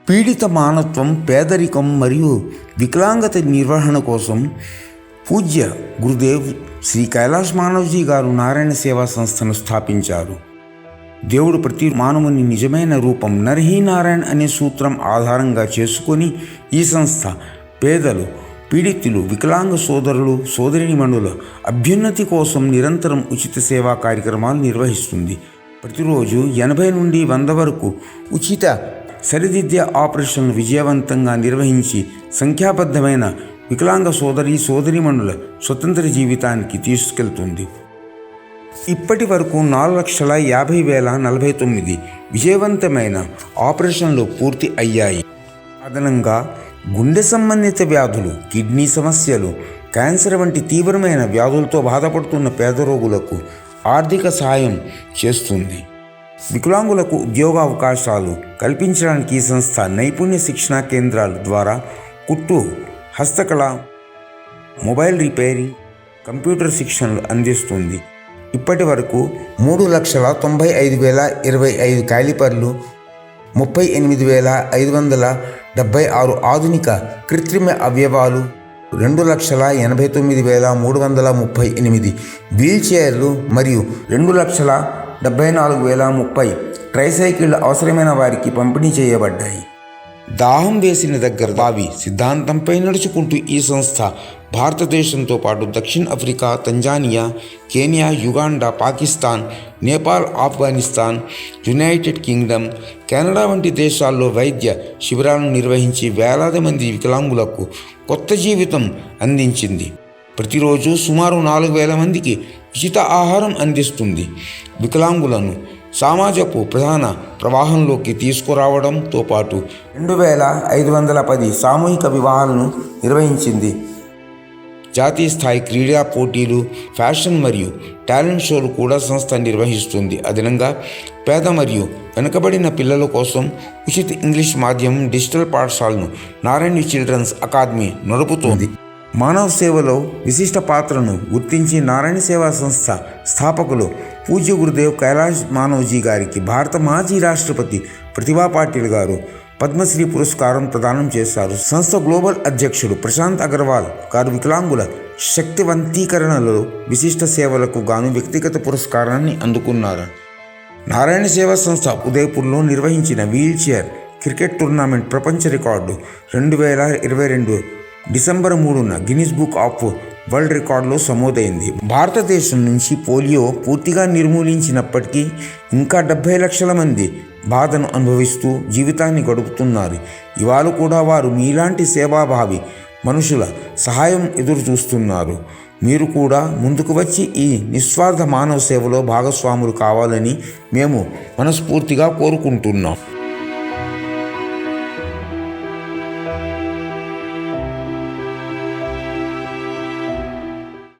పీడిత మానవత్వం, పేదరికం మరియు వికలాంగత నిర్వహణ కోసం పూజ్య గురుదేవ్ శ్రీ కైలాష్ మానవ్జీ గారు నారాయణ సేవా సంస్థను స్థాపించారు. దేవుడు ప్రతి మానవుని నిజమైన రూపం నరహి నారాయణ్ అనే సూత్రం ఆధారంగా చేసుకొని ఈ సంస్థ పేదలు, పీడితులు, వికలాంగ సోదరులు, సోదరీమణుల అభ్యున్నతి కోసం నిరంతరం ఉచిత సేవా కార్యక్రమాలు నిర్వహిస్తుంది. ప్రతిరోజు 80 నుండి 100 వరకు ఉచిత సరిదిద్దే ఆపరేషన్లు విజయవంతంగా నిర్వహించి సంఖ్యాబద్ధమైన వికలాంగ సోదరీమణుల స్వతంత్ర జీవితానికి తీసుకెళ్తుంది. ఇప్పటి వరకు 4,50,049 విజయవంతమైన ఆపరేషన్లు పూర్తి అయ్యాయి. అదనంగా గుండె సంబంధిత వ్యాధులు, కిడ్నీ సమస్యలు, క్యాన్సర్ వంటి తీవ్రమైన వ్యాధులతో బాధపడుతున్న పేద రోగులకు ఆర్థిక సహాయం చేస్తుంది. వికలాంగులకు ఉద్యోగ అవకాశాలు కల్పించడానికి ఈ సంస్థ నైపుణ్య శిక్షణా కేంద్రాల ద్వారా కుట్టు, హస్తకళ, మొబైల్ రిపేరింగ్, కంప్యూటర్ శిక్షణలు అందిస్తుంది. ఇప్పటి వరకు 3,95,025 కాలిపర్లు, 38,576 ఆధునిక కృత్రిమ అవయవాలు, 2,89,338 వీల్ చైర్లు మరియు 2,74,030 ట్రైసైకిళ్లు అవసరమైన వారికి పంపిణీ చేయబడ్డాయి. దాహం వేసిన దగ్గర బావి సిద్ధాంతంపై నడుచుకుంటూ ఈ సంస్థ భారతదేశంతో పాటు దక్షిణాఫ్రికా, Tanzania, Kenya, Uganda, Pakistan, Nepal, Afghanistan, United Kingdom, Canada వంటి దేశాల్లో వైద్య శిబిరాలను నిర్వహించి వేలాది మంది వికలాంగులకు కొత్త జీవితం అందించింది. ప్రతిరోజు సుమారు 4,000 మందికి ఉచిత ఆహారం అందిస్తుంది. వికలాంగులను సమాజపు ప్రధాన ప్రవాహంలోకి తీసుకురావడంతో పాటు 2,510 సామూహిక వివాహాలను నిర్వహించింది. జాతీయ స్థాయి క్రీడా పోటీలు, ఫ్యాషన్ మరియు టాలెంట్ షోలు కూడా సంస్థ నిర్వహిస్తుంది. అదనంగా పేద మరియు వెనుకబడిన పిల్లల కోసం ఉచిత ఇంగ్లీష్ మాధ్యమం డిజిటల్ పాఠశాలను నారాయణ చిల్డ్రన్స్ అకాడమీ నడుపుతోంది. మానవ సేవలో విశిష్ట పాత్రను గుర్తించి నారాయణ సేవా సంస్థ స్థాపకులు పూజ్య గురుదేవ్ కైలాష్ మానవ్జీ గారికి భారత మాజీ రాష్ట్రపతి ప్రతిభా పాటిల్ గారు పద్మశ్రీ పురస్కారం ప్రదానం చేశారు. సంస్థ గ్లోబల్ అధ్యక్షుడు ప్రశాంత్ అగర్వాల్ గారు వికలాంగుల శక్తివంతీకరణలో విశిష్ట సేవలకు గాను వ్యక్తిగత పురస్కారాన్ని అందుకున్నారు. నారాయణ సేవా సంస్థ ఉదయపూర్లో నిర్వహించిన వీల్ చైర్ క్రికెట్ టోర్నమెంట్ ప్రపంచ రికార్డు 2022 డిసెంబర్ 3న గిన్నిస్ బుక్ ఆఫ్ వరల్డ్ రికార్డులో సమోదైంది. భారతదేశం నుంచి పోలియో పూర్తిగా నిర్మూలించినప్పటికీ ఇంకా 70 లక్షల మంది బాధను అనుభవిస్తూ జీవితాన్ని గడుపుతున్నారు. ఇవాళ కూడా వారు మీలాంటి సేవాభావి మనుషుల సహాయం ఎదురు చూస్తున్నారు. మీరు కూడా ముందుకు వచ్చి ఈ నిస్వార్థ మానవ సేవలో భాగస్వాములు కావాలని మేము మనస్ఫూర్తిగా కోరుకుంటున్నాం.